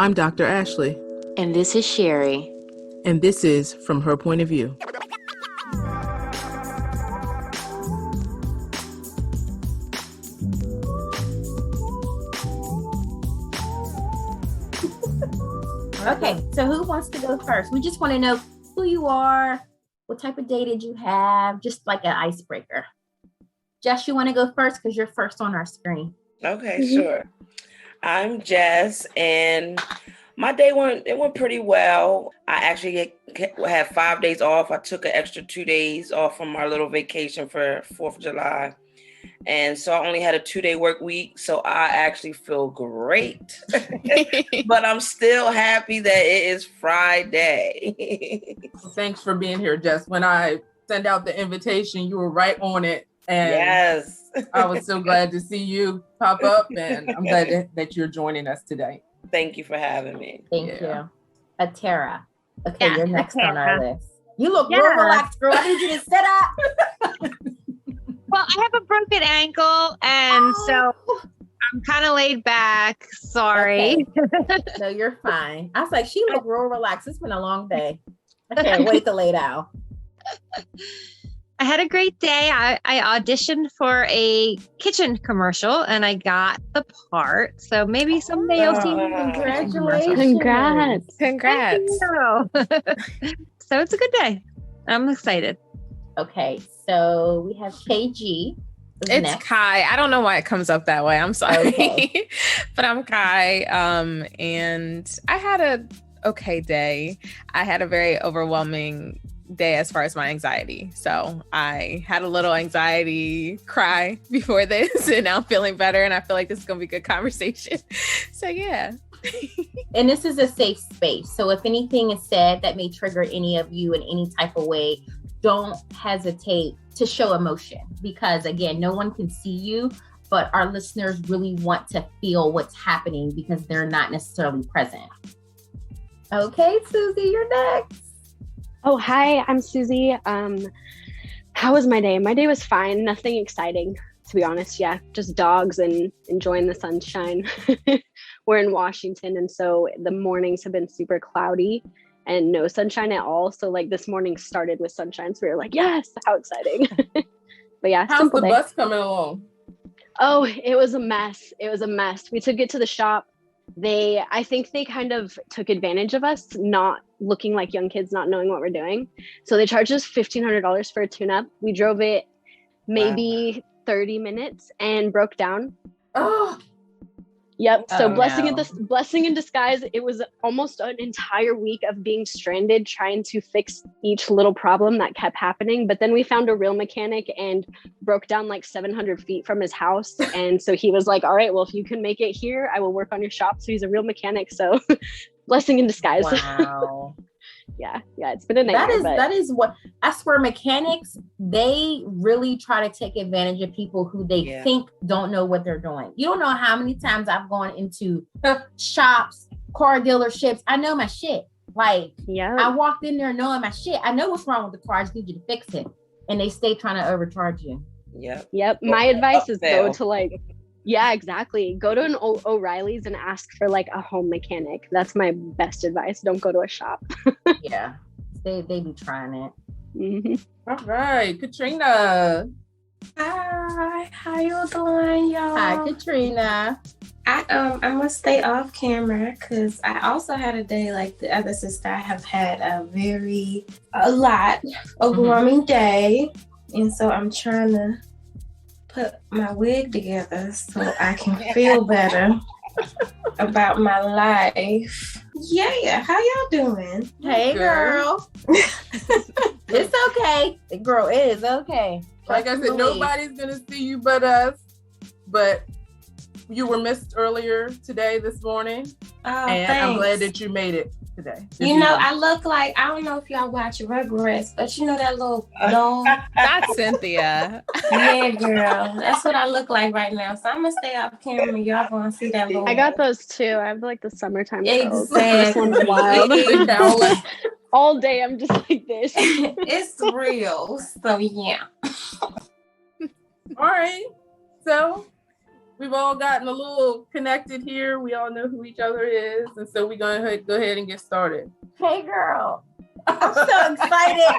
I'm Dr. Ashley. And this is Sherry. And this is From Her Point of View. Okay, so who wants to go first? We just want to know who you are, what type of day did you have, just like an icebreaker. Jess, you want to go first because you're first on our screen. Okay, sure. I'm Jess, and my day went pretty well. I actually had 5 days off. I took an extra 2 days off from our little vacation for 4th of July. And so I only had a 2-day work week. So I actually feel great. But I'm still happy that it is Friday. Thanks for being here, Jess. When I sent out the invitation, you were right on it. And yes. I was so glad to see you pop up. And I'm glad that you're joining us today. Thank you for having me. Thank you. Atara. Okay, Yeah, you're next Atara. on our list. You look real relaxed, girl. I need you to sit up. Well, I have a broken ankle, and so I'm kind of laid back. Sorry. Okay. No, you're fine. I was like, she looked real relaxed. It's been a long day. I can't wait to lay down. I had a great day. I auditioned for a kitchen commercial, and I got the part. So maybe someday you'll see me. Congratulations. Congrats. So it's a good day. I'm excited. Okay, so we have KG. It's next. Kai. I don't know why it comes up that way. I'm sorry. Okay. But I'm Kai. And I had a okay day. I had a very overwhelming day as far as my anxiety. So I had a little anxiety cry before this, and now I'm feeling better, and I feel like this is gonna be a good conversation. So yeah. And this is a safe space. So if anything is said that may trigger any of you in any type of way, don't hesitate to show emotion, because again, no one can see you, but our listeners really want to feel what's happening because they're not necessarily present. Okay, Susie, you're next. Oh, hi, I'm Susie. How was my day? My day was fine. Nothing exciting, to be honest. Yeah, just dogs and enjoying the sunshine. We're in Washington, and so the mornings have been super cloudy and no sunshine at all. So like this morning started with sunshine. So we were like, yes, how exciting. But yeah, how's the bus coming along? Oh, it was a mess. It was a mess. We took it to the shop. I think they kind of took advantage of us, not looking like young kids, not knowing what we're doing. So they charged us $1,500 for a tune-up. We drove it maybe 30 minutes and broke down. Oh, yep. So blessing in disguise. It was almost an entire week of being stranded, trying to fix each little problem that kept happening. But then we found a real mechanic and broke down like 700 feet from his house. And so he was like, all right, well, if you can make it here, I will work on your shop. So he's a real mechanic. So blessing in disguise. wow. Yeah, it's been a nightmare. That is what I swear, mechanics, they really try to take advantage of people who they think don't know what they're doing. You don't know how many times I've gone into shops, car dealerships. I know my shit. Like, I walked in there knowing my shit. I know what's wrong with the car. I just need you to fix it. And they stay trying to overcharge you. Yep. My advice is go to exactly. Go to an O'Reilly's and ask for like a home mechanic. That's my best advice. Don't go to a shop. Yeah. They be trying it. Mm-hmm. All right, Katrina. Hi, how you doing, y'all? Hi, Katrina. I'm gonna stay off camera because I also had a day like the other sister. I have had a lot overwhelming day, and so I'm trying to put my wig together so I can feel better about my life. Yeah, how y'all doing? Hey, girl. It's okay. Girl, it is okay. Like I said, nobody's going to see you but us. But you were missed earlier this morning. Oh, and thanks. I'm glad that you made it today. I look like, I don't know if y'all watch Rugrats, but you know that little doll? That's Cynthia. Yeah, girl. That's what I look like right now. So I'm going to stay off camera. Y'all going to see that little... I got those too. I have like the summertime Exactly. This one's wild. All day I'm just like this. It's real. So yeah. All right. So we've all gotten a little connected here. We all know who each other is, and so we're gonna go ahead and get started. Hey, girl. I'm so excited.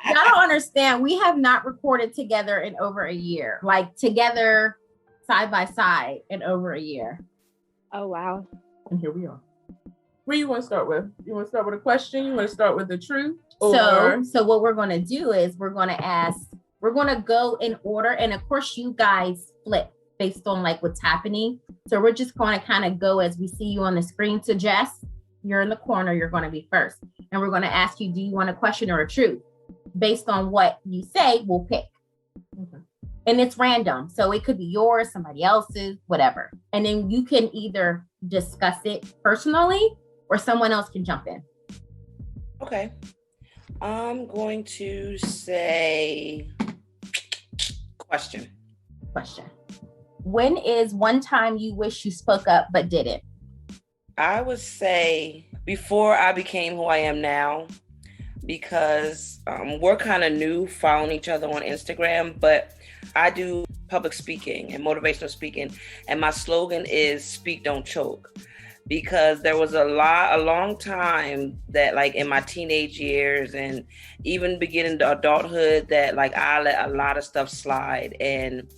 Y'all don't understand. We have not recorded together in over a year, like together side by side in over a year. Oh, wow. And here we are. Where you want to start with? You want to start with a question? You want to start with the truth? So what we're going to do is we're going to go in order. And of course, you guys flip based on like what's happening. So we're just going to kind of go as we see you on the screen. So Jess, you're in the corner. You're going to be first. And we're going to ask you, do you want a question or a truth? Based on what you say, we'll pick. Okay. And it's random. So it could be yours, somebody else's, whatever. And then you can either discuss it personally or someone else can jump in. Okay. I'm going to say question. When is one time you wish you spoke up but didn't? I would say before I became who I am now, because we're kind of new following each other on Instagram, but I do public speaking and motivational speaking. And my slogan is speak, don't choke. Because there was a long time that like in my teenage years and even beginning to adulthood that like I let a lot of stuff slide. And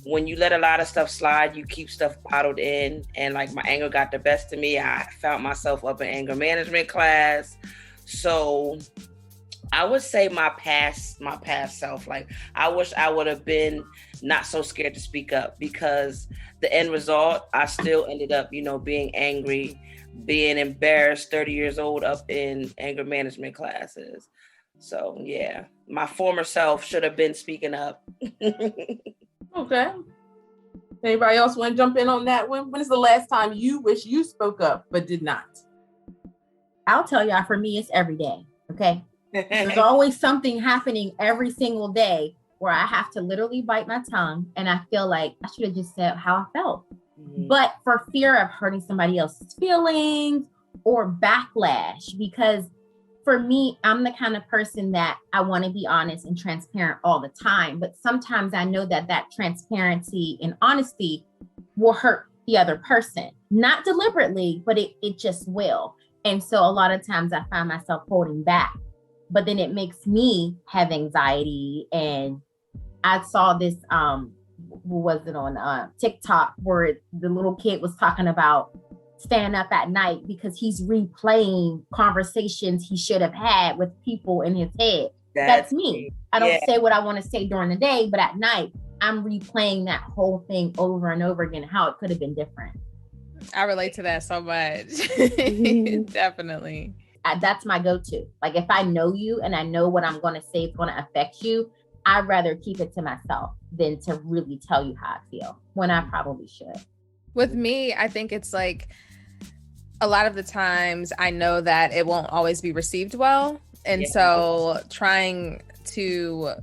when you let a lot of stuff slide, you keep stuff bottled in. And like my anger got the best of me. I found myself up in anger management class. So I would say my past self, like I wish I would have been not so scared to speak up, because the end result, I still ended up, being angry, being embarrassed, 30 years old up in anger management classes. So yeah, my former self should have been speaking up. Okay. Anybody else want to jump in on that one? When is the last time you wish you spoke up but did not? I'll tell y'all, for me, it's every day. Okay. There's always something happening every single day where I have to literally bite my tongue and I feel like I should have just said how I felt. Mm-hmm. But for fear of hurting somebody else's feelings or backlash, because for me, I'm the kind of person that I want to be honest and transparent all the time. But sometimes I know that transparency and honesty will hurt the other person, not deliberately, but it just will. And so a lot of times I find myself holding back. But then it makes me have anxiety. And I saw this, was it on TikTok, where the little kid was talking about staying up at night because he's replaying conversations he should have had with people in his head. That's me. I don't say what I want to say during the day, but at night, I'm replaying that whole thing over and over again, how it could have been different. I relate to that so much. Definitely. That's my go-to. Like if I know you and I know what I'm going to say is going to affect you, I'd rather keep it to myself than to really tell you how I feel when I probably should. With me, I think it's like a lot of the times I know that it won't always be received well. And so trying to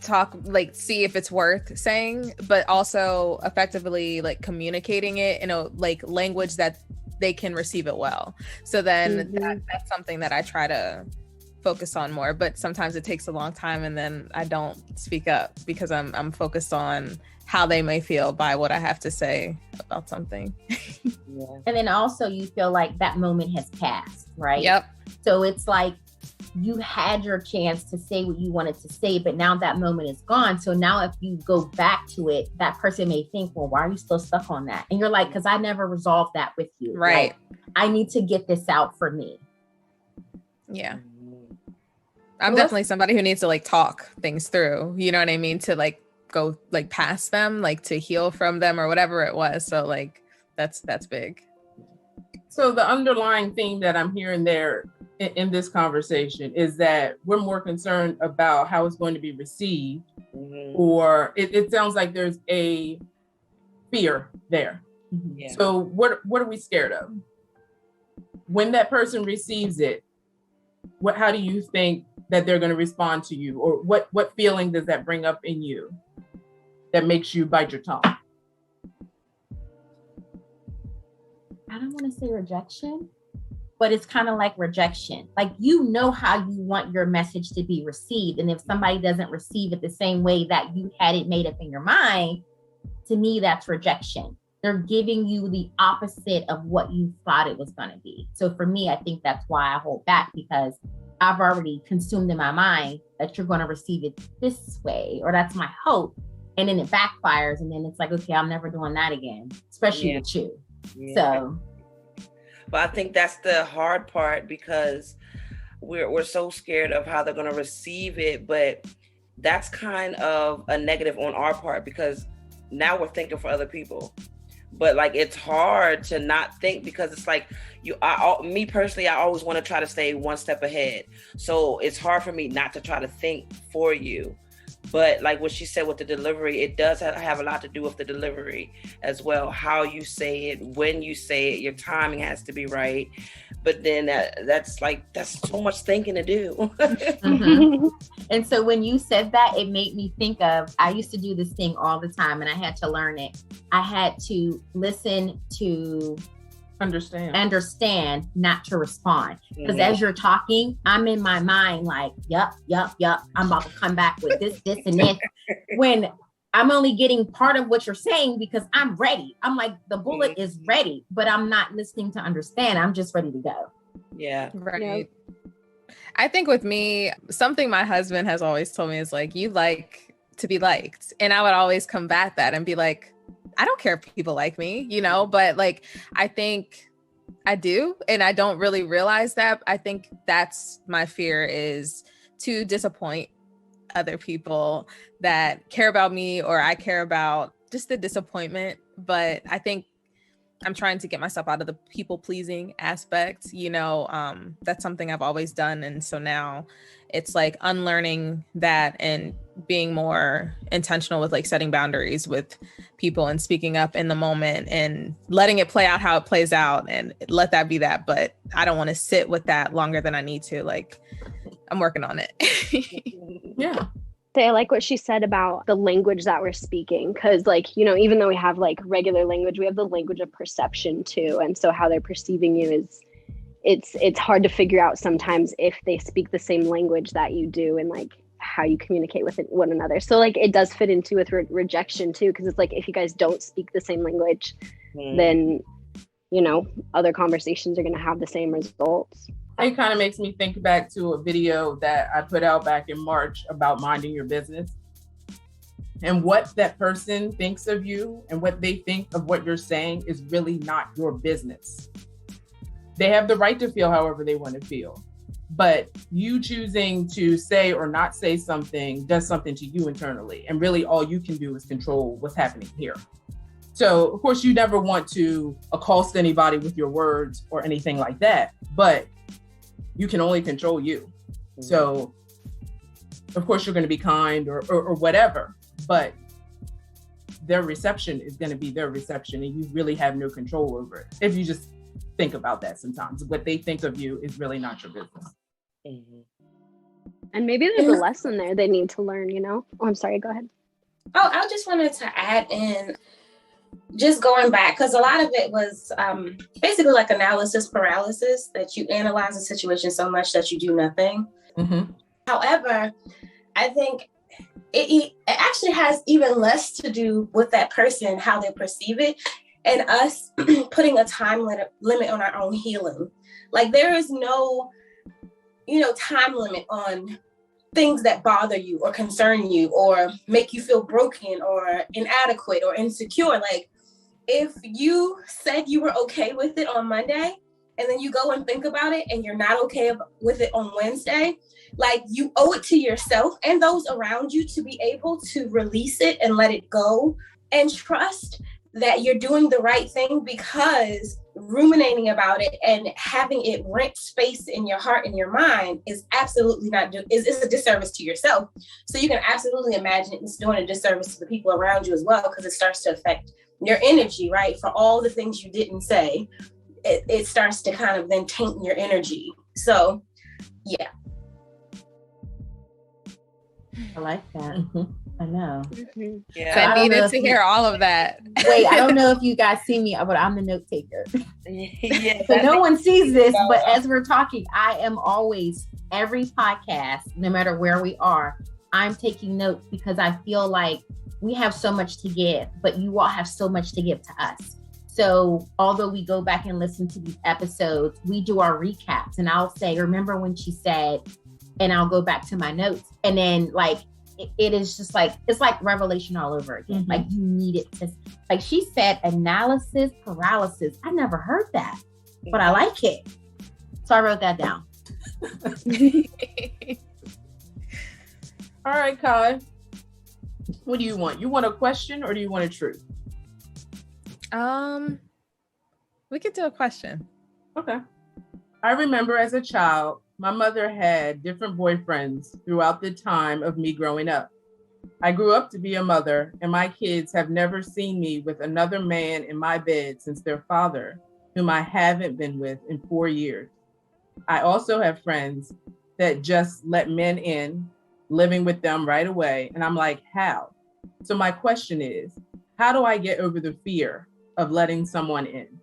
talk, like see if it's worth saying, but also effectively like communicating it in a like language that they can receive it well. So then that's something that I try to focus on more, but sometimes it takes a long time and then I don't speak up because I'm focused on how they may feel by what I have to say about something. And then also you feel like that moment has passed, right? Yep. So it's like you had your chance to say what you wanted to say, but now that moment is gone. So now if you go back to it, that person may think, well, why are you still stuck on that? And you're like, because I never resolved that with you. Right. Like, I need to get this out for me. Yeah. I'm definitely somebody who needs to like talk things through, you know what I mean? To like go like past them, like to heal from them or whatever it was. So like that's big. So the underlying theme that I'm hearing there in this conversation is that we're more concerned about how it's going to be received, or it sounds like there's a fear there. Yeah. So what are we scared of? When that person receives it, how do you think that they're going to respond to you, or what feeling does that bring up in you that makes you bite your tongue? I don't want to say rejection, but it's kind of like rejection. Like, you know how you want your message to be received. And if somebody doesn't receive it the same way that you had it made up in your mind, to me, that's rejection. They're giving you the opposite of what you thought it was going to be. So for me, I think that's why I hold back, because I've already consumed in my mind that you're going to receive it this way, or that's my hope. And then it backfires. And then it's like, okay, I'm never doing that again, especially with you. Yeah. So. But I think that's the hard part, because we're so scared of how they're going to receive it. But that's kind of a negative on our part, because now we're thinking for other people. But like, it's hard to not think, because it's like me personally, I always want to try to stay one step ahead. So it's hard for me not to try to think for you. But like what she said with the delivery, it does have a lot to do with the delivery as well. How you say it, when you say it, your timing has to be right. But then that's so much thinking to do. Mm-hmm. And so when you said that, it made me think of, I used to do this thing all the time, and I had to learn it. I had to listen to understand, not to respond. Because as you're talking, I'm in my mind like, yup. I'm about to come back with this, and this. When I'm only getting part of what you're saying because I'm ready. I'm like, the bullet is ready, but I'm not listening to understand. I'm just ready to go. Yeah. Right. You know? I think with me, something my husband has always told me is like, you like to be liked. And I would always combat that and be like, I don't care if people like me, but like, I think I do. And I don't really realize that. I think that's my fear, is to disappoint other people that care about me, or I care about, just the disappointment. But I think I'm trying to get myself out of the people pleasing aspect. That's something I've always done. And so now it's like unlearning that and being more intentional with like setting boundaries with people and speaking up in the moment and letting it play out how it plays out, and let that be that. But I don't want to sit with that longer than I need to. Like, I'm working on it. Yeah. I like what she said about the language that we're speaking, because like, even though we have like regular language, we have the language of perception too. And so how they're perceiving you is, it's hard to figure out sometimes if they speak the same language that you do, and like how you communicate with one another. So like, it does fit into with rejection too, because it's like, if you guys don't speak the same language, then other conversations are going to have the same results. It kind of makes me think back to a video that I put out back in March about minding your business, and what that person thinks of you and what they think of what you're saying is really not your business. They have the right to feel however they want to feel, but you choosing to say or not say something does something to you internally. And really all you can do is control what's happening here. So of course you never want to accost anybody with your words or anything like that, but you can only control you. So of course you're going to be kind or whatever, but their reception is going to be their reception, and you really have no control over it. If you just think about that, sometimes what they think of you is really not your business. And maybe there's a lesson there they need to learn, Oh, I'm sorry, go ahead. Oh, I just wanted to add in, just going back, because a lot of it was basically like analysis paralysis, that you analyze a situation so much that you do nothing. Mm-hmm. However, I think it actually has even less to do with that person, how they perceive it, and us putting a time limit on our own healing. Like, there is no, time limit on things that bother you or concern you or make you feel broken or inadequate or insecure. Like, if you said you were okay with it on Monday, and then you go and think about it and you're not okay with it on Wednesday, like, you owe it to yourself and those around you to be able to release it and let it go and trust that you're doing the right thing, because ruminating about it and having it rent space in your heart and your mind is absolutely is a disservice to yourself. So you can absolutely imagine it's doing a disservice to the people around you as well, because it starts to affect your energy, right? For all the things you didn't say, it starts to kind of then taint your energy. So, yeah. I like that. Mm-hmm. I know. Mm-hmm. Yeah. So I needed to hear all of that. Wait, I don't know if you guys see me, but I'm the note taker. Yeah, So no one sees this, but as we're talking, I am always, every podcast, no matter where we are, I'm taking notes, because I feel like we have so much to give, but you all have so much to give to us. So although we go back and listen to these episodes, we do our recaps, and I'll say, remember when she said, and I'll go back to my notes. And then like, it is just like, it's like revelation all over again. Mm-hmm. Like you need it to, like she said, analysis paralysis. I never heard that, but I like it. So I wrote that down. All right, Kai. What do you want? You want a question or do you want a truth? We could do a question. Okay. I remember as a child, my mother had different boyfriends throughout the time of me growing up. I grew up to be a mother, and my kids have never seen me with another man in my bed since their father, whom I haven't been with in 4 years. I also have friends that just let men in, living with them right away. And I'm like, how? So my question is, how do I get over the fear of letting someone in?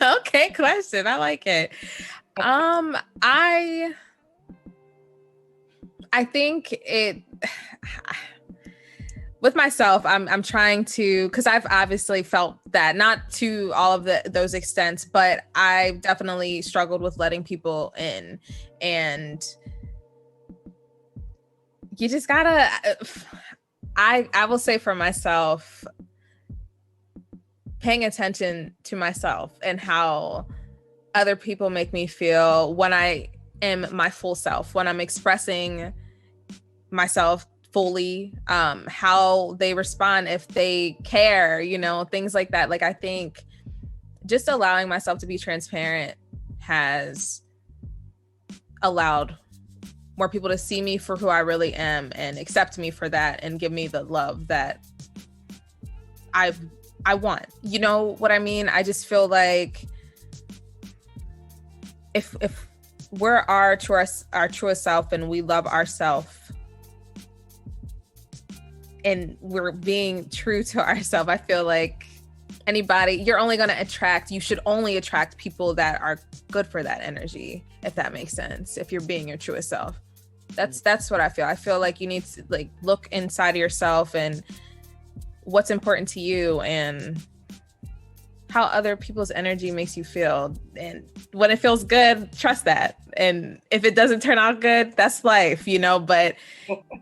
Okay, question. I like it. I think it with myself, I'm trying to, because I've obviously felt that, not to all of those extents, but I've definitely struggled with letting people in. And you just gotta, I will say for myself, paying attention to myself and how other people make me feel when I am my full self, when I'm expressing myself fully, how they respond, if they care, things like that. Like, I think just allowing myself to be transparent has allowed more people to see me for who I really am and accept me for that and give me the love that I want. You know what I mean? I just feel like if we're our truest self and we love ourselves and we're being true to ourselves, I feel like you should only attract people that are good for that energy, if that makes sense. If you're being your truest self, that's what I feel. I feel like you need to like look inside of yourself and what's important to you and how other people's energy makes you feel. And when it feels good, trust that. And if it doesn't turn out good, that's life, but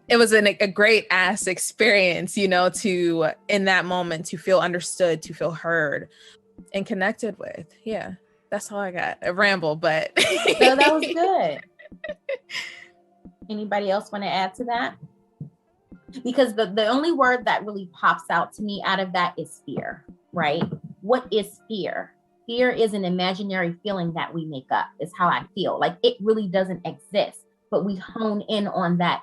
it was a great ass experience, to, in that moment, to feel understood, to feel heard and connected with. Yeah, that's all I got. A ramble, but. No, that was good. Anybody else want to add to that? Because the only word that really pops out to me out of that is fear, right? What is fear? Fear is an imaginary feeling that we make up, is how I feel. Like it really doesn't exist, but we hone in on that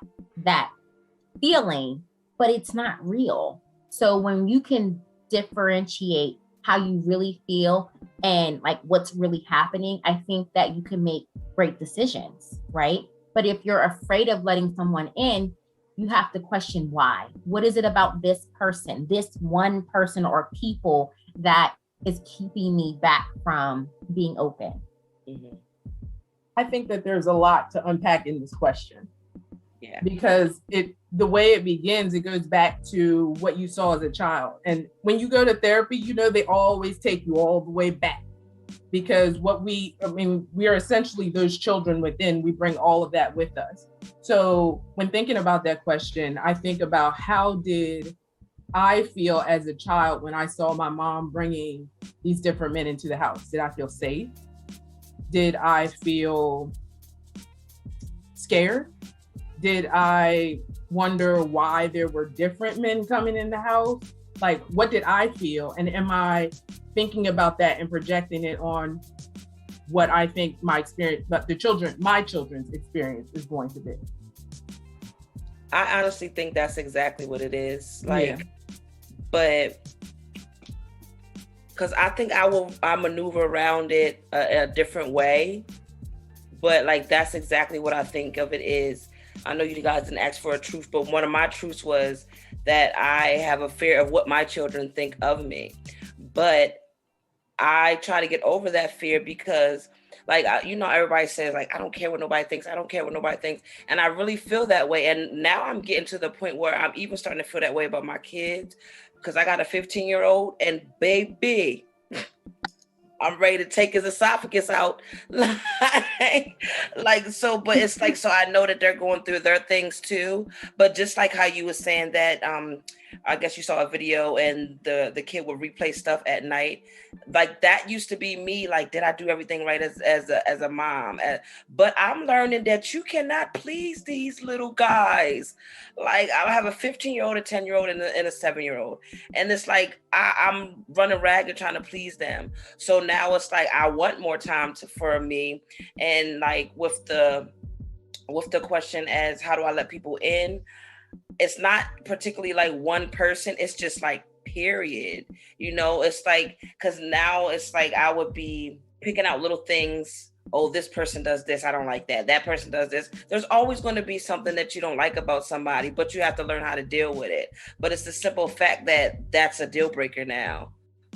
feeling, but it's not real. So when you can differentiate how you really feel and like what's really happening, I think that you can make great decisions, right? But if you're afraid of letting someone in, you have to question why. What is it about this person, this one person or people that is keeping me back from being open? Mm-hmm. I think that there's a lot to unpack in this question. Yeah. Because the way it begins, it goes back to what you saw as a child. And when you go to therapy, they always take you all the way back. Because we are essentially those children within, we bring all of that with us. So when thinking about that question, I think about how did I feel as a child when I saw my mom bringing these different men into the house? Did I feel safe? Did I feel scared? Did I wonder why there were different men coming in the house? Like, what did I feel? And am I thinking about that and projecting it on what I think my experience, but my children's experience is going to be? I honestly think that's exactly what it is. But because I think I maneuver around it a different way, but like that's exactly what I think of it is. I know you guys didn't ask for a truth, but one of my truths was that I have a fear of what my children think of me. But I try to get over that fear because like, everybody says like, I don't care what nobody thinks. I don't care what nobody thinks. And I really feel that way. And now I'm getting to the point where I'm even starting to feel that way about my kids because I got a 15-year-old and baby, I'm ready to take his esophagus out. But it's like, so I know that they're going through their things too. But just like how you were saying that, I guess you saw a video and the kid would replay stuff at night. Like that used to be me. Like, did I do everything right as a mom? But I'm learning that you cannot please these little guys. Like I have a 15-year-old, a 10-year-old, and a 7-year-old. And it's like, I'm running ragged trying to please them. So now it's like, I want more time for me. And like with the question as how do I let people in? It's not particularly like one person. It's just like, period. It's like, because now it's like I would be picking out little things. Oh, this person does this. I don't like that. That person does this. There's always going to be something that you don't like about somebody, but you have to learn how to deal with it. But it's the simple fact that that's a deal breaker now.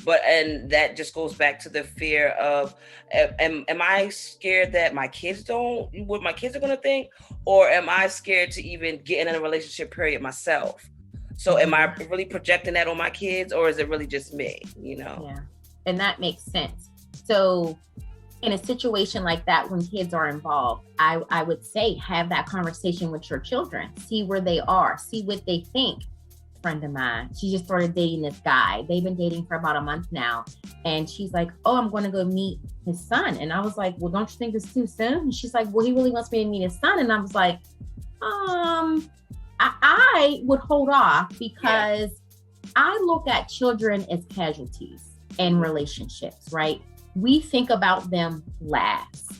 And that just goes back to the fear of, am I scared that what my kids are going to think? Or am I scared to even get in a relationship period myself? So am I really projecting that on my kids, or is it really just me, Yeah. And that makes sense. So in a situation like that, when kids are involved, I would say, have that conversation with your children, see where they are, see what they think. Friend of mine, she just started dating this guy. They've been dating for about a month now, and she's like, oh, I'm going to go meet his son. And I was like, well, don't you think it's too soon? And she's like, well, he really wants me to meet his son. And I was like, I would hold off, because I look at children as casualties in relationships, right? We think about them last.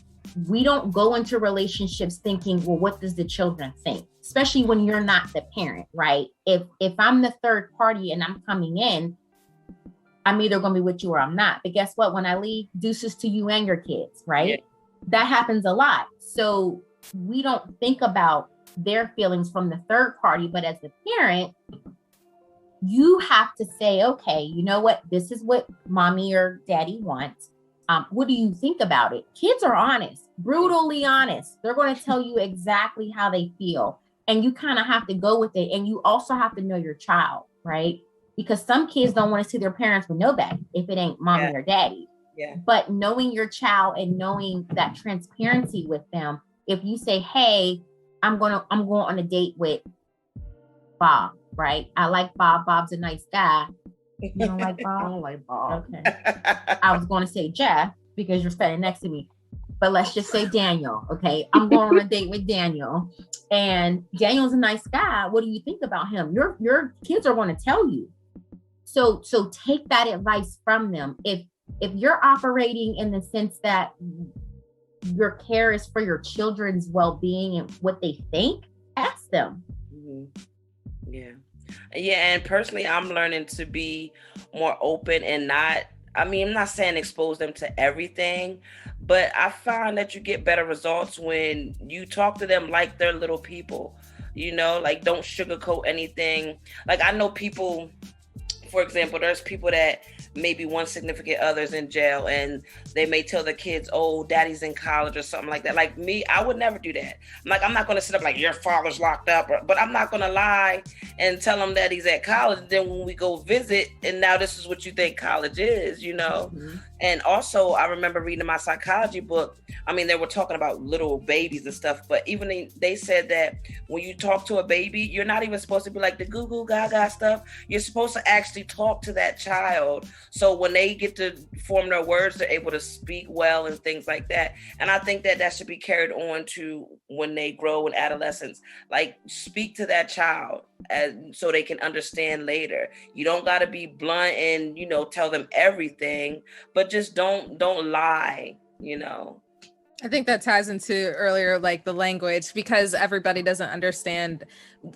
We don't go into relationships thinking, well, what does the children think? Especially when you're not the parent, right? If I'm the third party and I'm coming in, I'm either going to be with you or I'm not. But guess what? When I leave, deuces to you and your kids, right? Yeah. That happens a lot. So we don't think about their feelings from the third party, but as the parent, you have to say, okay, you know what? This is what mommy or daddy wants. What do you think about it? Kids are honest, brutally honest. They're going to tell you exactly how they feel. And you kind of have to go with it. And you also have to know your child, right? Because some kids don't want to see their parents with nobody if it ain't mommy or daddy. Yeah. But knowing your child and knowing that transparency with them, if you say, hey, I'm going on a date with Bob, right? I like Bob. Bob's a nice guy. You don't like Bob? I don't like Bob. Okay. I was going to say Jeff because you're standing next to me. But let's just say Daniel, okay? I'm going on a date with Daniel, and Daniel's a nice guy. What do you think about him? Your kids are going to tell you. So take that advice from them. If you're operating in the sense that your care is for your children's well-being and what they think, ask them. Mm-hmm. Yeah, and personally, I'm learning to be more open and I'm not saying expose them to everything, but I find that you get better results when you talk to them like they're little people, like don't sugarcoat anything. Like I know people, for example, there's people that maybe one significant other's in jail and they may tell the kids, oh, daddy's in college or something like that. Like me, I would never do that. I'm not going to sit up like your father's locked up, but I'm not going to lie and tell him that he's at college. And then when we go visit, and now this is what you think college is, Mm-hmm. And also I remember reading my psychology book. They were talking about little babies and stuff, but even they said that when you talk to a baby, you're not even supposed to be like the goo goo gaga stuff. You're supposed to actually talk to that child. So when they get to form their words, they're able to speak well and things like that. And I think that should be carried on to when they grow in adolescence. Like speak to that child so they can understand later. You don't got to be blunt and, tell them everything, but just don't lie, I think that ties into earlier, like the language, because everybody doesn't understand.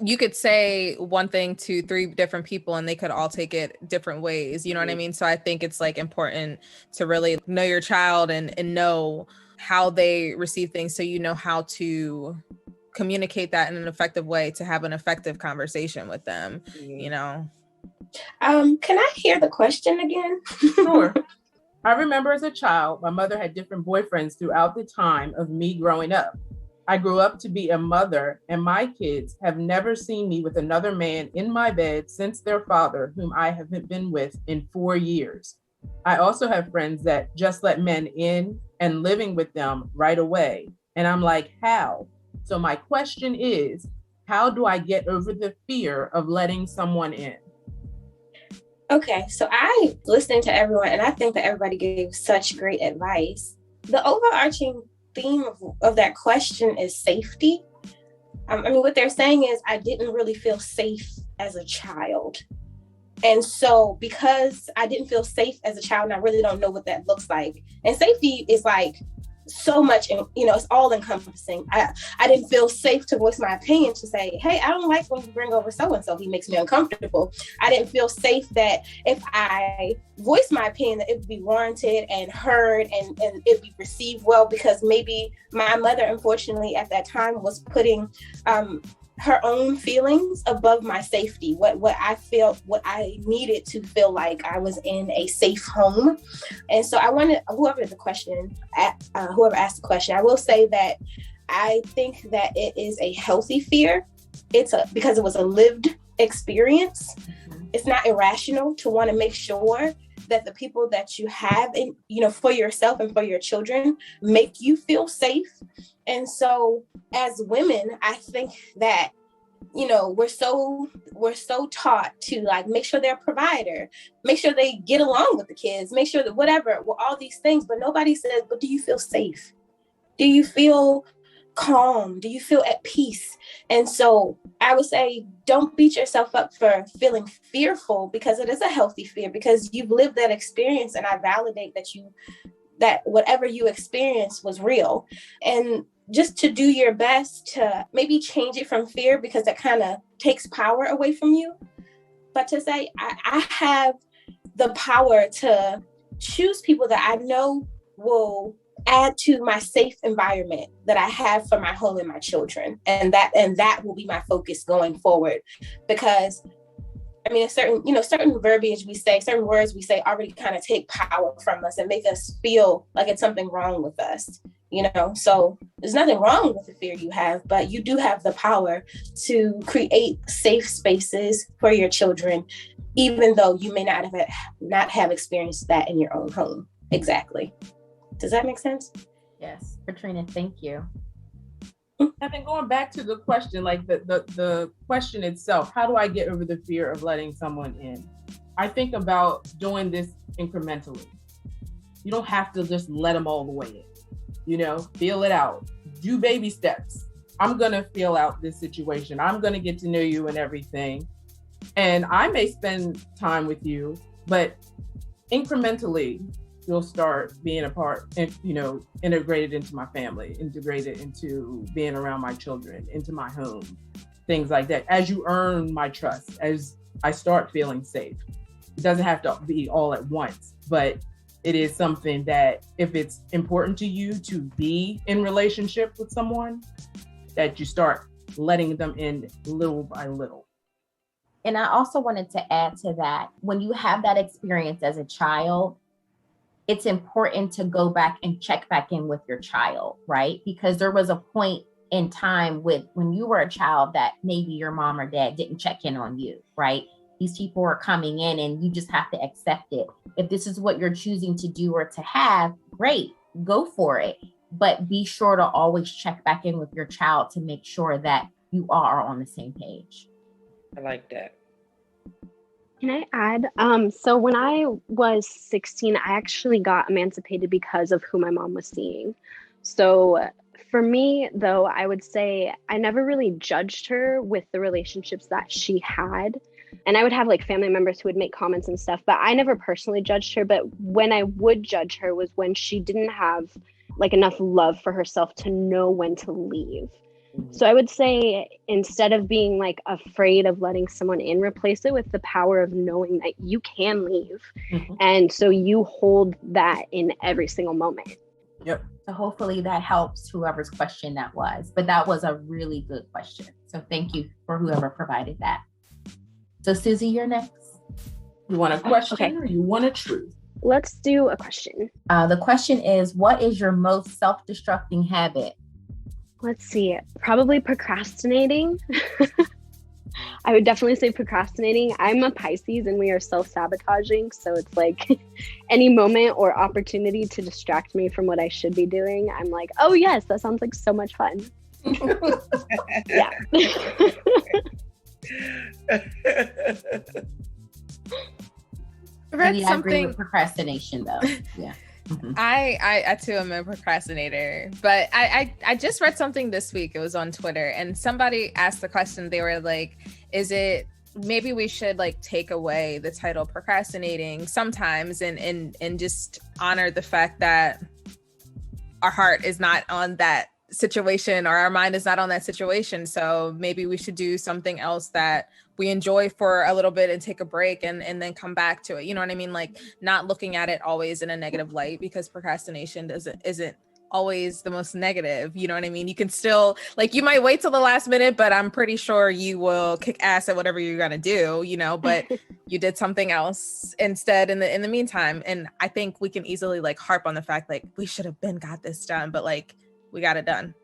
You could say one thing to 3 different people and they could all take it different ways. You know what I mean? So I think it's like important to really know your child and know how they receive things. So you know how to communicate that in an effective way to have an effective conversation with them, Can I hear the question again? Sure. I remember as a child, my mother had different boyfriends throughout the time of me growing up. I grew up to be a mother, and my kids have never seen me with another man in my bed since their father, whom I haven't been with in 4 years. I also have friends that just let men in and living with them right away. And I'm like, how? So my question is, how do I get over the fear of letting someone in? Okay, so I listened to everyone, and I think that everybody gave such great advice. The overarching theme of that question is safety. I mean, what they're saying is I didn't really feel safe as a child. And so because I didn't feel safe as a child, and I really don't know what that looks like. And safety is like so much, it's all encompassing. I didn't feel safe to voice my opinion, to say, hey, I don't like when you bring over so-and-so, he makes me uncomfortable. I didn't feel safe that if I voiced my opinion, that it would be warranted and heard and it'd be received well, because maybe my mother, unfortunately, at that time was putting her own feelings above my safety, what I felt, what I needed to feel like I was in a safe home. And so I wanted, whoever asked the question, I will say that I think that it is a healthy fear. Because it was a lived experience. It's not irrational to want to make sure that the people that you have for yourself and for your children make you feel safe. And so as women, I think that, we're so taught to like make sure they're a provider, make sure they get along with the kids, make sure that whatever, well, all these things, but nobody says, but do you feel safe? Do you feel calm? Do you feel at peace? And so I would say, don't beat yourself up for feeling fearful, because it is a healthy fear, because you've lived that experience, and I validate that whatever you experienced was real. And just to do your best to maybe change it from fear, because that kind of takes power away from you. But to say, I have the power to choose people that I know will add to my safe environment that I have for my home and my children. And that will be my focus going forward. Because I mean, certain verbiage we say, certain words we say already kind of take power from us and make us feel like it's something wrong with us, So there's nothing wrong with the fear you have, but you do have the power to create safe spaces for your children, even though you may not have experienced that in your own home. Exactly. Does that make sense? Yes, Katrina, thank you. And then going back to the question, like the question itself, how do I get over the fear of letting someone in? I think about doing this incrementally. You don't have to just let them all the way in, feel it out. Do baby steps. I'm going to feel out this situation. I'm going to get to know you and everything. And I may spend time with you, but incrementally, you'll start being a part and, integrated into my family, integrated into being around my children, into my home, things like that. As you earn my trust, as I start feeling safe, it doesn't have to be all at once, but it is something that if it's important to you to be in relationship with someone, that you start letting them in little by little. And I also wanted to add to that, when you have that experience as a child, it's important to go back and check back in with your child, right? Because there was a point in time when you were a child that maybe your mom or dad didn't check in on you, right? These people are coming in and you just have to accept it. If this is what you're choosing to do or to have, great, go for it. But be sure to always check back in with your child to make sure that you are on the same page. I like that. Can I add? So when I was 16, I actually got emancipated because of who my mom was seeing. So for me, though, I would say I never really judged her with the relationships that she had. And I would have like family members who would make comments and stuff, but I never personally judged her. But when I would judge her was when she didn't have like enough love for herself to know when to leave. So I would say instead of being like afraid of letting someone in, replace it with the power of knowing that you can leave. Mm-hmm. And so you hold that in every single moment. Yep. So hopefully that helps whoever's question that was, but that was a really good question. So thank you for whoever provided that. So Susie, you're next. You want a question or you want a truth? Let's do a question. The question is, what is your most self-destructing habit? Let's see. Probably procrastinating. I would definitely say procrastinating. I'm a Pisces and we are self-sabotaging. So it's like any moment or opportunity to distract me from what I should be doing, I'm like, oh yes, that sounds like so much fun. Yeah. I read I agree something. with procrastination though. Yeah. Mhm. I too am a procrastinator, but I just read something this week. It was on Twitter, and somebody asked the question. They were like, "Is it maybe we should like take away the title procrastinating sometimes and just honor the fact that our heart is not on that situation or our mind is not on that situation. So maybe we should do something else that we enjoy for a little bit and take a break and then come back to it. You know what I mean? Like not looking at it always in a negative light, because procrastination isn't always the most negative. You know what I mean? You can still, like, you might wait till the last minute, but I'm pretty sure you will kick ass at whatever you're gonna do, you know, but you did something else instead in the meantime. And I think we can easily like harp on the fact like we should have got this done, but like we got it done.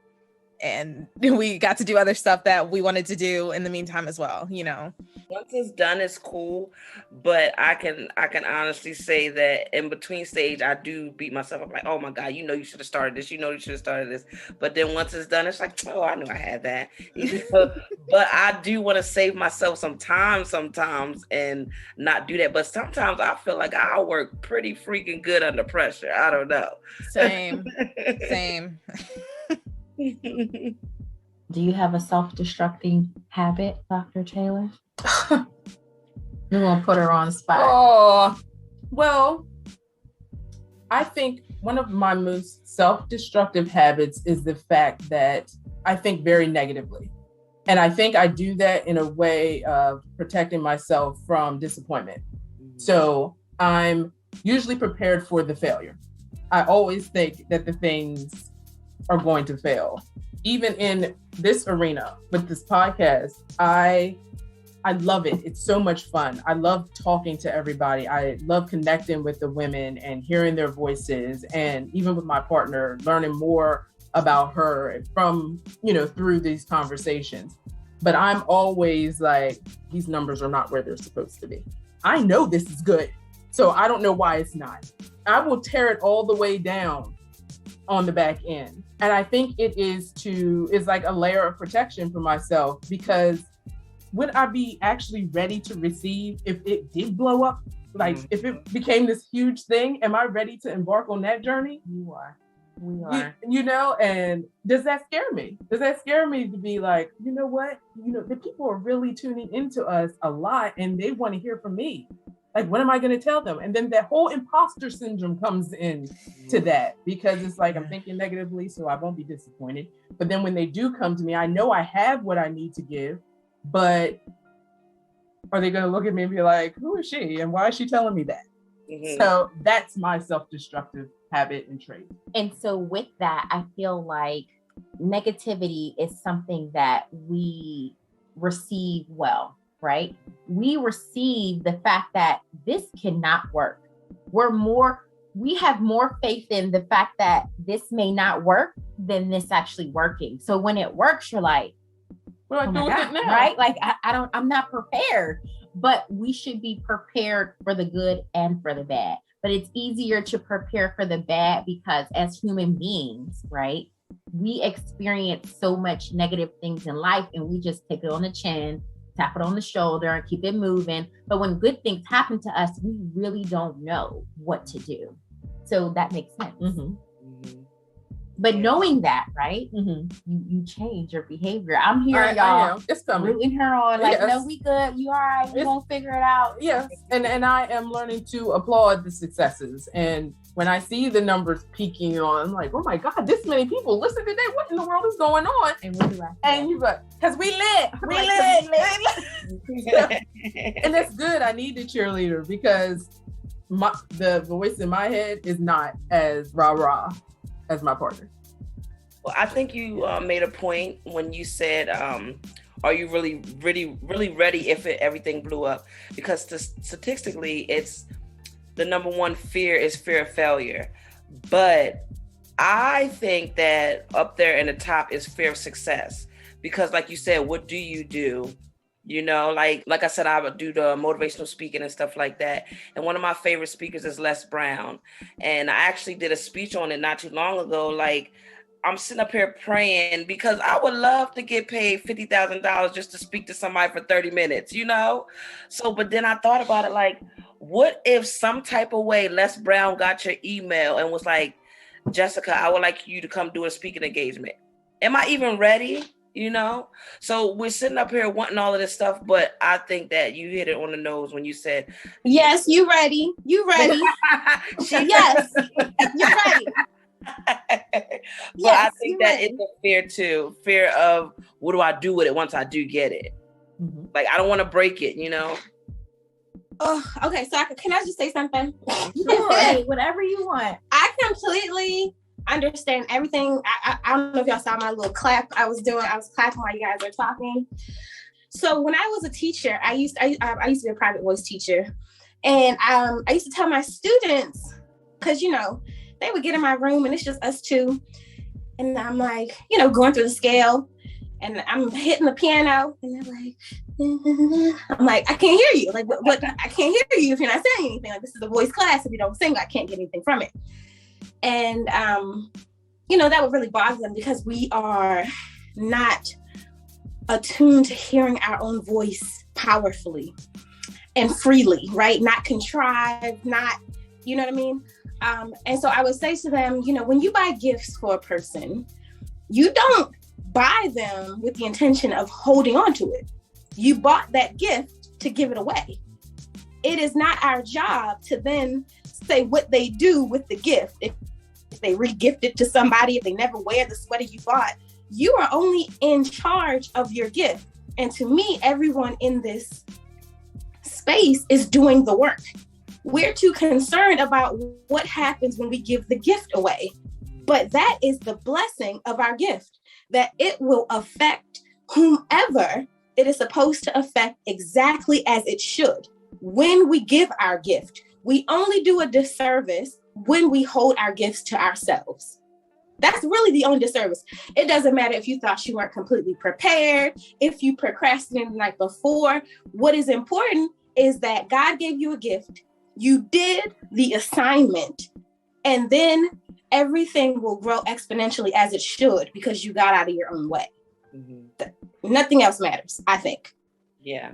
And we got to do other stuff that we wanted to do in the meantime as well, you know. Once it's done, it's cool. But I can honestly say that in between stage, I do beat myself up like, oh my God, you know you should have started this. You know you should have started this. But then once it's done, it's like, oh, I knew I had that. But I do want to save myself some time sometimes and not do that. But sometimes I feel like I work pretty freaking good under pressure. I don't know. Same. Do you have a self-destructing habit, Dr. Taylor? We're going to put her on the spot. Oh, well, I think one of my most self-destructive habits is the fact that I think very negatively. And I think I do that in a way of protecting myself from disappointment. So I'm usually prepared for the failure. I always think that the things are going to fail. Even in this arena with this podcast, I love it. It's so much fun. I love talking to everybody. I love connecting with the women and hearing their voices, and even with my partner, learning more about her from, you know, through these conversations. But I'm always like, these numbers are not where they're supposed to be. I know this is good, so I don't know why it's not. I will tear it all the way down on the back end. And I think it is like a layer of protection for myself, because would I be actually ready to receive if it did blow up? Like if it became this huge thing, am I ready to embark on that journey? You are. We are. You know, and does that scare me? Does that scare me to be like, you know what? You know, the people are really tuning into us a lot and they want to hear from me. Like, what am I going to tell them? And then that whole imposter syndrome comes in to that, because it's like, I'm thinking negatively, so I won't be disappointed. But then when they do come to me, I know I have what I need to give, but are they going to look at me and be like, who is she? And why is she telling me that? Mm-hmm. So that's my self-destructive habit and trait. And so with that, I feel like negativity is something that we receive well. Right? We receive the fact that this cannot work. We have more faith in the fact that this may not work than this actually working. So when it works, you're like, what do I do with it now? Right? Like I'm not prepared, but we should be prepared for the good and for the bad. But it's easier to prepare for the bad because as human beings, right? We experience so much negative things in life and we just take it on the chin, tap it on the shoulder and keep it moving. But when good things happen to us, we really don't know what to do. So that makes sense. Mm-hmm. But knowing that, right? Mm-hmm. You change your behavior. I'm here, y'all. It's coming. Rooting her on, like, no, we good. You all right? We gonna figure it out. Yes, and I am learning to applaud the successes. And when I see the numbers peaking on, I'm like, oh my God, this many people listen today. What in the world is going on? And what do I? And you go, because we lit. And that's good. I need the cheerleader because the voice in my head is not as rah-rah as my partner. Well, I think you made a point when you said, are you really ready if everything blew up? Because statistically, it's the number one fear is fear of failure. But I think that up there in the top is fear of success. Because like you said, what do you do? You know, like I said, I would do the motivational speaking and stuff like that. And one of my favorite speakers is Les Brown. And I actually did a speech on it not too long ago. Like, I'm sitting up here praying because I would love to get paid $50,000 just to speak to somebody for 30 minutes, you know? So, but then I thought about it, like, what if some type of way Les Brown got your email and was like, Jessica, I would like you to come do a speaking engagement. Am I even ready? You know, so we're sitting up here wanting all of this stuff, but I think that you hit it on the nose when you said, yes, you ready. Yes, you're ready. But I think that it's a fear too. Fear of what do I do with it once I do get it? Mm-hmm. Like, I don't want to break it, you know? Oh, okay. So can I just say something? You can say whatever you want. I completely understand everything. I don't know if y'all saw my little clap I was clapping while you guys are talking. So when I was a teacher, I used to be a private voice teacher, and I used to tell my students, because you know they would get in my room and it's just us two, and I'm like, you know, going through the scale, and I'm hitting the piano, and they're like, I'm like, I can't hear you. Like, what? I can't hear you if you're not saying anything. Like, this is a voice class. If you don't sing, I can't get anything from it. And, you know, that would really bother them because we are not attuned to hearing our own voice powerfully and freely, right? Not contrived, not, you know what I mean? And so I would say to them, you know, when you buy gifts for a person, you don't buy them with the intention of holding on to it. You bought that gift to give it away. It is not our job to then say what they do with the gift. If they re-gift it to somebody, if they never wear the sweater you bought, you are only in charge of your gift. And to me, everyone in this space is doing the work. We're too concerned about what happens when we give the gift away. But that is the blessing of our gift, that it will affect whomever it is supposed to affect exactly as it should. When we give our gift, we only do a disservice when we hold our gifts to ourselves. That's really the only disservice. It doesn't matter if you thought you weren't completely prepared, if you procrastinated the night before. What is important is that God gave you a gift. You did the assignment, and then everything will grow exponentially as it should because you got out of your own way. Mm-hmm. Nothing else matters, I think. Yeah.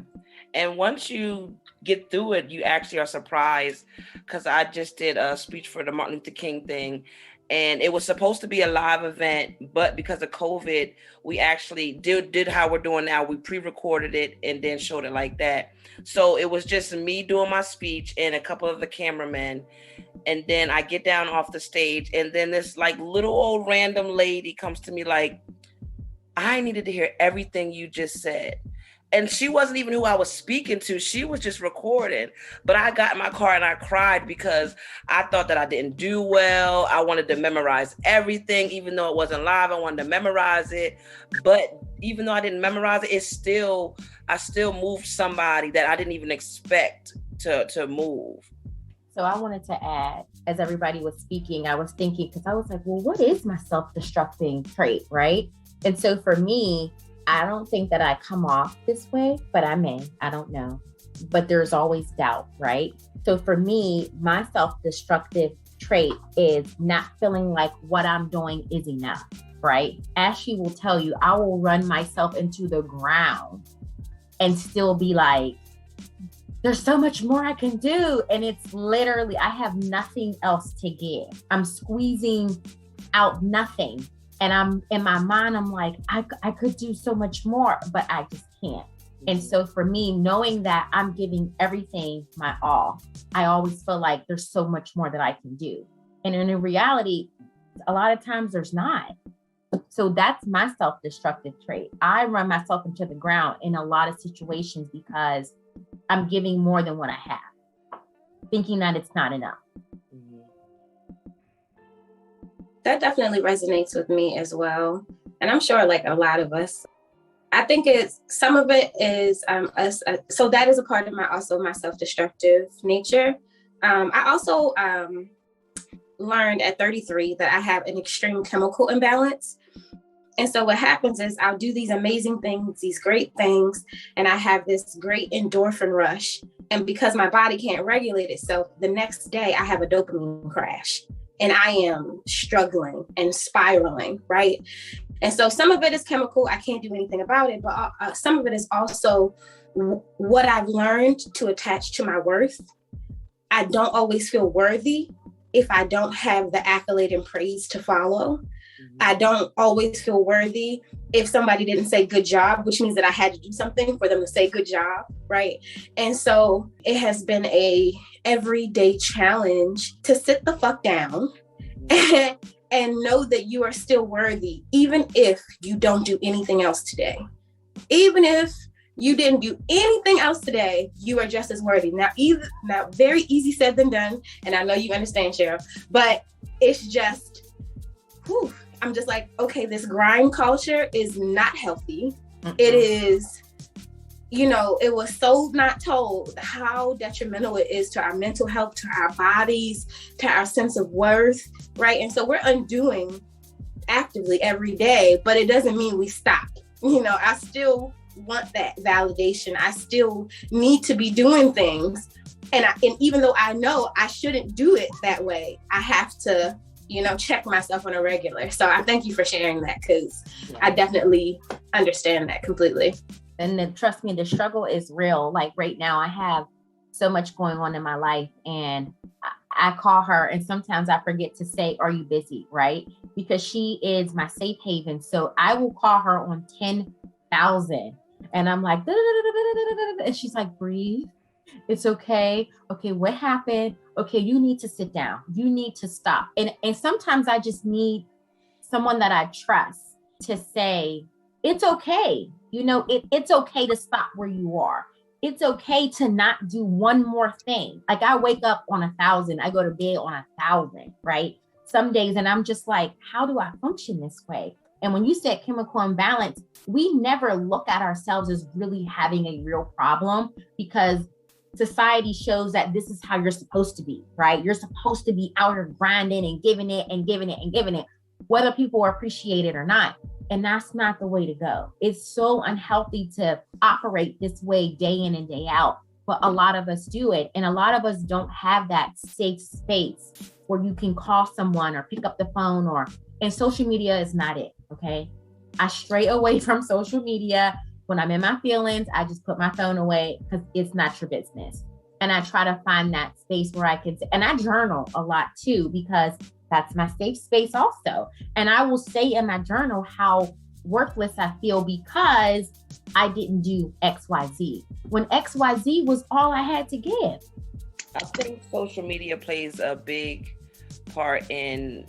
And once you get through it, you actually are surprised, because I just did a speech for the Martin Luther King thing, and it was supposed to be a live event, but because of COVID, we actually did how we're doing now. We pre-recorded it and then showed it like that. So it was just me doing my speech and a couple of the cameramen. And then I get down off the stage, and then this like little old random lady comes to me like, I needed to hear everything you just said. And she wasn't even who I was speaking to. She was just recording. But I got in my car and I cried because I thought that I didn't do well. I wanted to memorize everything, even though it wasn't live. I wanted to memorize it. But even though I didn't memorize it, I still moved somebody that I didn't even expect to move. So I wanted to add, as everybody was speaking, I was thinking, because I was like, well, what is my self-destructing trait, right? And so for me, I don't think that I come off this way, but I may, I don't know. But there's always doubt, right? So for me, my self-destructive trait is not feeling like what I'm doing is enough, right? As she will tell you, I will run myself into the ground and still be like, there's so much more I can do. And it's literally, I have nothing else to give. I'm squeezing out nothing. And I'm in my mind, I'm like, I could do so much more, but I just can't. And so for me, knowing that I'm giving everything my all, I always feel like there's so much more that I can do. And in reality, a lot of times there's not. So that's my self-destructive trait. I run myself into the ground in a lot of situations because I'm giving more than what I have, thinking that it's not enough. That definitely resonates with me as well. And I'm sure like a lot of us, I think some of it is us. So that is a part of my self-destructive nature. I also learned at 33 that I have an extreme chemical imbalance. And so what happens is I'll do these amazing things, these great things, and I have this great endorphin rush. And because my body can't regulate itself, the next day I have a dopamine crash and I am struggling and spiraling, right? And so some of it is chemical. I can't do anything about it, but some of it is also what I've learned to attach to my worth. I don't always feel worthy if I don't have the accolade and praise to follow. I don't always feel worthy if somebody didn't say good job, which means that I had to do something for them to say good job, right? And so it has been a everyday challenge to sit the fuck down and know that you are still worthy, even if you don't do anything else today. Even if you didn't do anything else today, you are just as worthy. Now, very easy said than done. And I know you understand, Cheryl, but it's just, whew, I'm just like, okay, this grind culture is not healthy. It is, it was so not told how detrimental it is to our mental health, to our bodies, to our sense of worth, right? And so we're undoing actively every day, but it doesn't mean we stop. I still want that validation. I still need to be doing things. And even though I know I shouldn't do it that way, I have to, check myself on a regular. So I thank you for sharing that, because I definitely understand that completely. And then, trust me, the struggle is real. Like right now, I have so much going on in my life, and I call her, and sometimes I forget to say, "Are you busy?" Right? Because she is my safe haven. So I will call her on 10,000, and I'm like, and she's like, "Breathe. It's okay. Okay, what happened? Okay, you need to sit down. You need to stop." And sometimes I just need someone that I trust to say, it's okay. It's okay to stop where you are. It's okay to not do one more thing. Like I wake up on 1,000, I go to bed on 1,000, right? Some days, and I'm just like, how do I function this way? And when you said chemical imbalance, we never look at ourselves as really having a real problem, because society shows that this is how you're supposed to be, right? You're supposed to be out here grinding and giving it and giving it and giving it, whether people appreciate it or not. And that's not the way to go. It's so unhealthy to operate this way day in and day out. But a lot of us do it. And a lot of us don't have that safe space where you can call someone or pick up the phone, and social media is not it. Okay. I stray away from social media. When I'm in my feelings, I just put my phone away, because it's not your business. And I try to find that space where I can, and I journal a lot too, because that's my safe space also. And I will say in my journal how worthless I feel because I didn't do XYZ, when XYZ was all I had to give. I think social media plays a big part in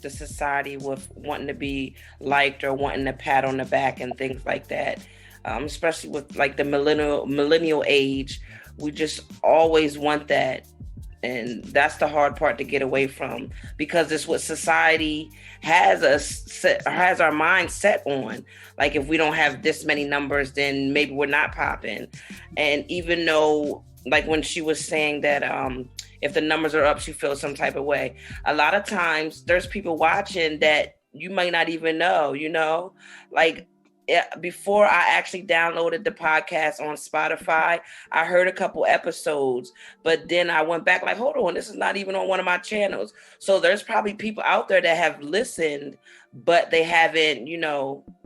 the society with wanting to be liked or wanting a pat on the back and things like that. Especially with like the millennial age, we just always want that. And that's the hard part to get away from, because it's what society has our mind set on. Like if we don't have this many numbers, then maybe we're not popping. And even though, like when she was saying that if the numbers are up, she feels some type of way. A lot of times there's people watching that you might not even know, like before I actually downloaded the podcast on Spotify, I heard a couple episodes, but then I went back like, hold on, this is not even on one of my channels. So there's probably people out there that have listened, but they haven't,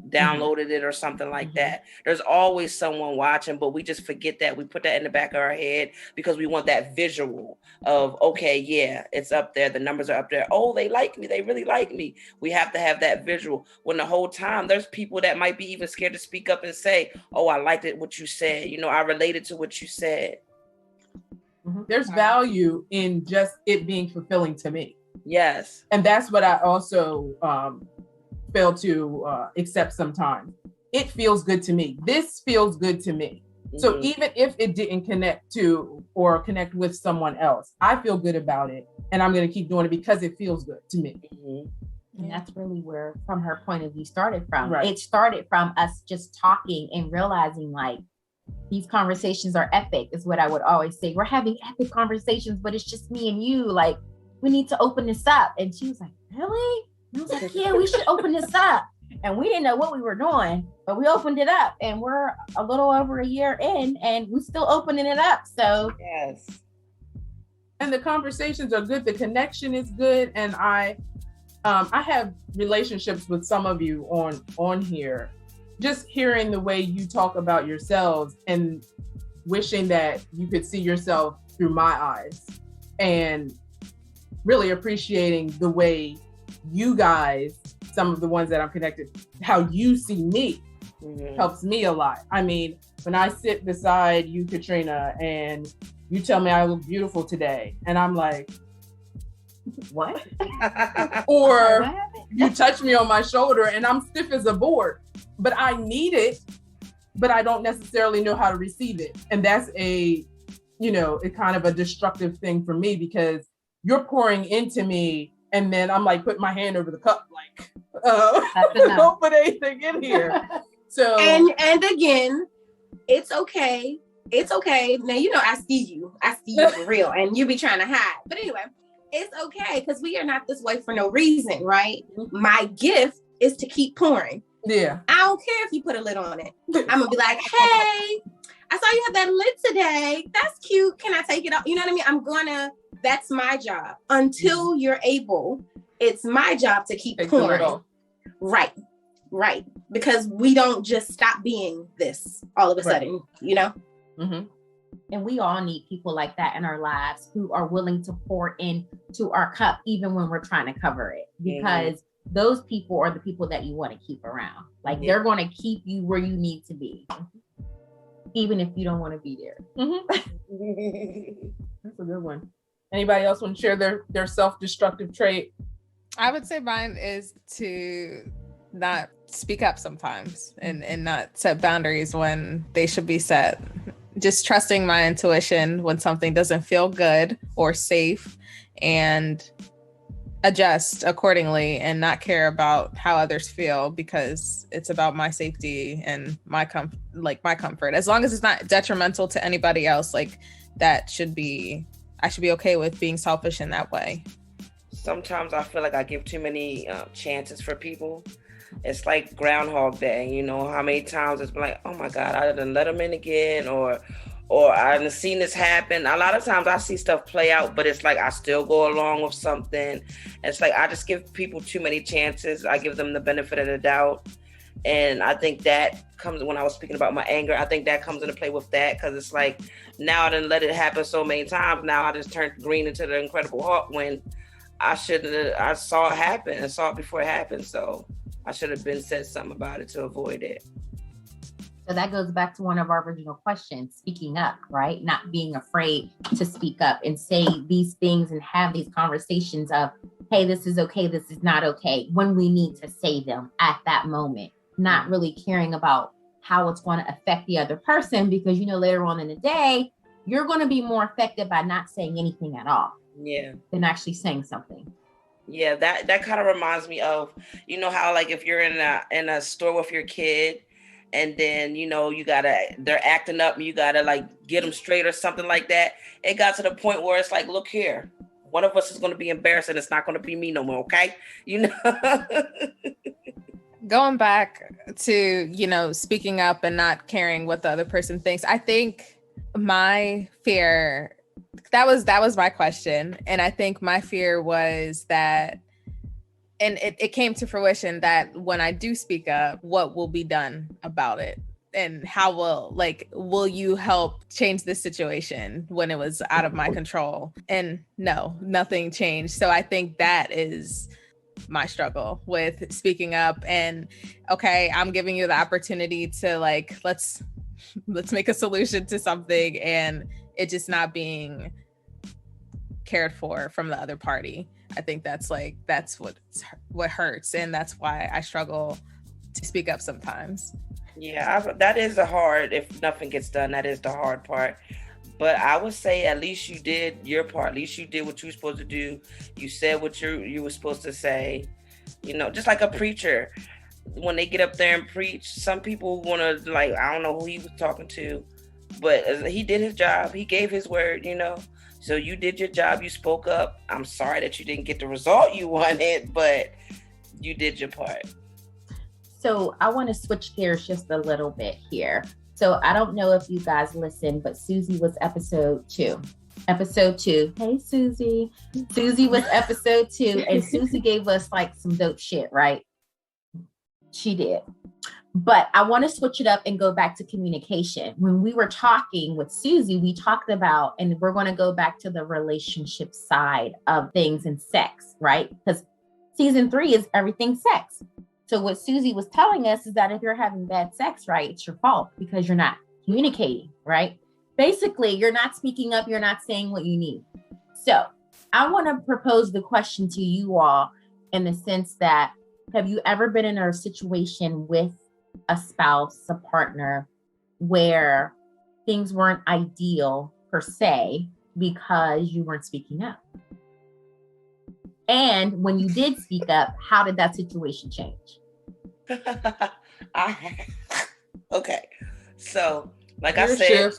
downloaded it or something like that. There's always someone watching, but we just forget that. We put that in the back of our head because we want that visual of, okay, yeah, it's up there. The numbers are up there. Oh, they like me. They really like me. We have to have that visual, when the whole time there's people that might be even scared to speak up and say, oh, I liked it, what you said. I related to what you said. There's value in just it being fulfilling to me. Yes. And that's what I also fail to accept sometimes. It feels good to me. This feels good to me. So even if it didn't connect with someone else, I feel good about it. And I'm going to keep doing it because it feels good to me. And that's really where, from her point of view, started from. Right. It started from us just talking and realizing, like, these conversations are epic, is what I would always say. We're having epic conversations, but it's just me and you. Like, we need to open this up. And she was like, really? And I was like, yeah, we should open this up. And we didn't know what we were doing, but we opened it up, and we're a little over a year in, and we're still opening it up. So yes. And the conversations are good. The connection is good. And I have relationships with some of you on here. Just hearing the way you talk about yourselves and wishing that you could see yourself through my eyes, and really appreciating the way you guys, some of the ones that I'm connected, how you see me helps me a lot. I mean, when I sit beside you, Katrina, and you tell me I look beautiful today, and I'm like, what? Or you touch me on my shoulder and I'm stiff as a board, but I need it, but I don't necessarily know how to receive it. And that's it's kind of a destructive thing for me, because you're pouring into me, and then I'm like putting my hand over the cup, like, don't put anything in here. So and again, it's okay. It's okay. Now, I see you for real, and you be trying to hide. But anyway, it's okay, because we are not this way for no reason, right? My gift is to keep pouring. Yeah. I don't care if you put a lid on it. I'm gonna be like, hey, I saw you have that lid today. That's cute. Can I take it off? You know what I mean? That's my job. Until you're able, it's my job to keep pouring. Right. Because we don't just stop being this all of a sudden, Mm-hmm. And we all need people like that in our lives, who are willing to pour into our cup, even when we're trying to cover it, because those people are the people that you want to keep around. Like, they're going to keep you where you need to be, even if you don't want to be there. That's a good one. Anybody else want to share their self-destructive trait? I would say mine is to not speak up sometimes, and not set boundaries when they should be set. Just trusting my intuition when something doesn't feel good or safe, and adjust accordingly, and not care about how others feel, because it's about my safety and my comfort. As long as it's not detrimental to anybody else, like, I should be okay with being selfish in that way. Sometimes I feel like I give too many chances for people. It's like Groundhog Day, how many times it's been like, oh my God, I didn't let them in again, or I done seen this happen. A lot of times I see stuff play out, but it's like I still go along with something. It's like I just give people too many chances. I give them the benefit of the doubt. And I think that comes, when I was speaking about my anger, I think that comes into play with that, because it's like, now I didn't let it happen so many times. Now I just turned green into the Incredible Hulk, when I shouldn't have. I saw it happen and saw it before it happened. So I should have said something about it to avoid it. So that goes back to one of our original questions, speaking up, right? Not being afraid to speak up and say these things and have these conversations of, hey, this is okay, this is not okay, when we need to say them at that moment, not really caring about how it's going to affect the other person, because later on in the day, you're going to be more affected by not saying anything at all. Yeah. Than actually saying something. Yeah, that kind of reminds me of, how, like, if you're in a store with your kid, and then they're acting up, and you gotta, like, get them straight or something like that. It got to the point where it's like, look here, one of us is going to be embarrassed, and it's not going to be me no more, okay? Going back to speaking up and not caring what the other person thinks, I think my fear, that was my question. And I think my fear was that, and it came to fruition, that when I do speak up, what will be done about it? And how will you help change this situation when it was out of my control? And no, nothing changed. So I think that is my struggle with speaking up. And okay, I'm giving you the opportunity to, like, let's make a solution to something, and it just not being cared for from the other party. I think that's what hurts, and that's why I struggle to speak up sometimes. Yeah, that is the hard, if nothing gets done, that is the hard part. But I would say at least you did your part. At least you did what you were supposed to do. You said what you were supposed to say. Just like a preacher, when they get up there and preach, some people want to, like, I don't know who he was talking to, But he did his job. He gave his word, So you did your job. You spoke up. I'm sorry that you didn't get the result you wanted, but you did your part. So I want to switch gears just a little bit here. So I don't know if you guys listened, but Susie was episode 2. Episode 2. Hey, Susie. Susie was episode 2, and Susie gave us like some dope shit, right? She did. But I want to switch it up and go back to communication. When we were talking with Susie, we talked about, and we're going to go back to the relationship side of things and sex, right? Because season 3 is everything sex. So what Susie was telling us is that if you're having bad sex, right, it's your fault because you're not communicating, right? Basically, you're not speaking up. You're not saying what you need. So I want to propose the question to you all in the sense that, have you ever been in a situation with a spouse, a partner, where things weren't ideal per se because you weren't speaking up? And when you did speak up, how did that situation change? Okay. So, like I said,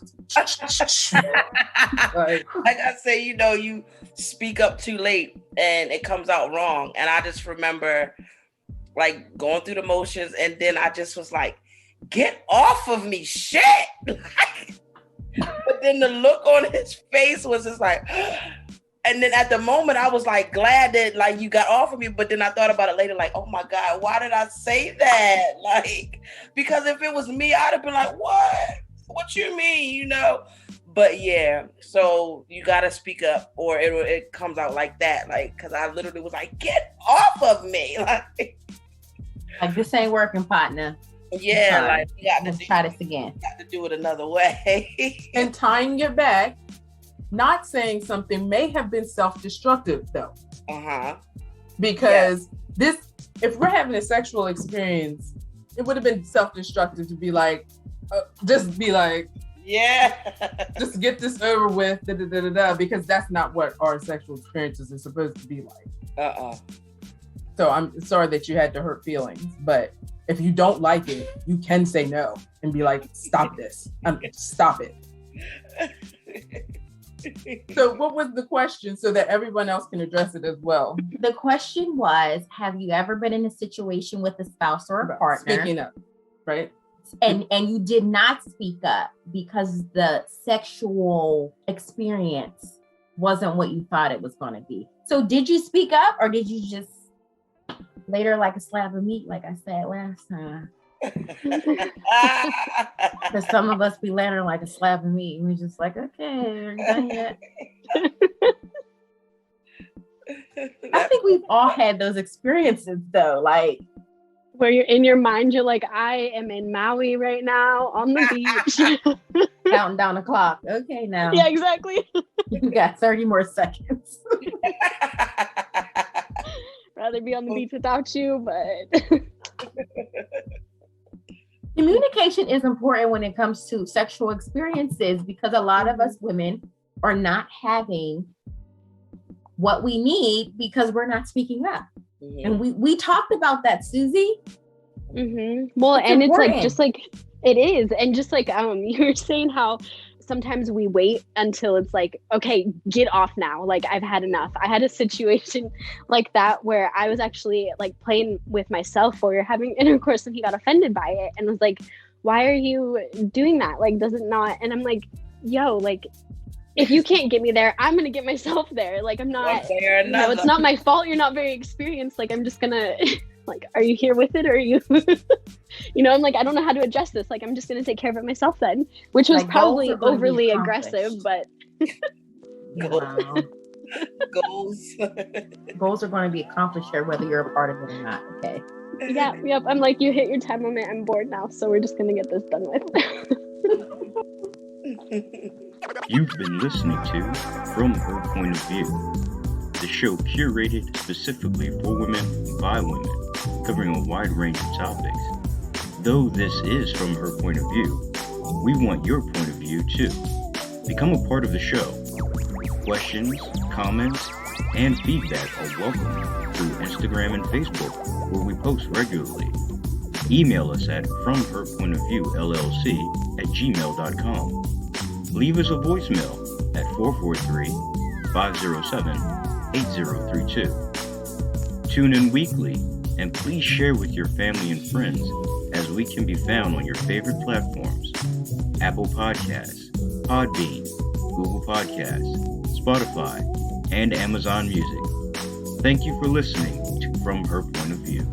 you speak up too late and it comes out wrong. And I just remember like going through the motions, and then I just was like, get off of me, shit. But then the look on his face was just like, and then at the moment I was like glad that like you got off of me, but then I thought about it later, like, oh my God, why did I say that? Like, because if it was me, I'd have been like, what you mean, But yeah, so you gotta speak up, or it comes out like that, like, because I literally was like, get off of me, like this ain't working, partner. Yeah, like you got to try this again. Got to do it another way. And tying it back, not saying something may have been self-destructive though. Because if we're having a sexual experience, it would have been self-destructive to be like, just be like, yeah, just get this over with, because that's not what our sexual experiences are supposed to be like. So I'm sorry that you had to hurt feelings, but if you don't like it, you can say no and be like, stop this. Stop it. So what was the question so that everyone else can address it as well? The question was, have you ever been in a situation with a spouse or a partner? Speaking up, right? And you did not speak up because the sexual experience wasn't what you thought it was going to be. So did you speak up, or did you just later like a slab of meat, like I said last time? Because some of us be later like a slab of meat. We're just like, okay, are you done yet? I think we've all had those experiences though, like where you're in your mind, you're like, I am in Maui right now on the beach. Counting down the clock. Okay, now. Yeah, exactly. You got 30 more seconds. Rather be on the beach without you, but communication is important when it comes to sexual experiences, because a lot of us women are not having what we need because we're not speaking up. And we talked about that, Susie. Well, and it's like, just like it is, and just like you were saying how sometimes we wait until it's like, okay, get off now. Like, I've had enough. I had a situation like that where I was actually like playing with myself while we were having intercourse, and he got offended by it and was like, why are you doing that? Like, does it not? And I'm like, yo, like, if you can't get me there, I'm going to get myself there. Like, I'm not, it's not my fault. You're not very experienced. Like, I'm just going to, like, are you here with it? Or are you, I'm like, I don't know how to adjust this. Like, I'm just going to take care of it myself then, which was like, probably overly aggressive, but. Wow. Goals are going to be accomplished here, whether you're a part of it or not. Okay. Yep. I'm like, you hit your time limit. I'm bored now. So we're just going to get this done with. You've been listening to From Her Point of View, the show curated specifically for women by women, covering a wide range of topics. Though this is From Her Point of View, we want your point of view too. Become a part of the show. Questions, comments, and feedback are welcome through Instagram and Facebook, where we post regularly. Email us at FromHerPointOfViewLLC@gmail.com. leave us a voicemail at 443-507-8032. Tune in weekly, and please share with your family and friends, as we can be found on your favorite platforms: Apple Podcasts, Podbean, Google Podcasts, Spotify, and Amazon Music. Thank you for listening to From Her Point of View.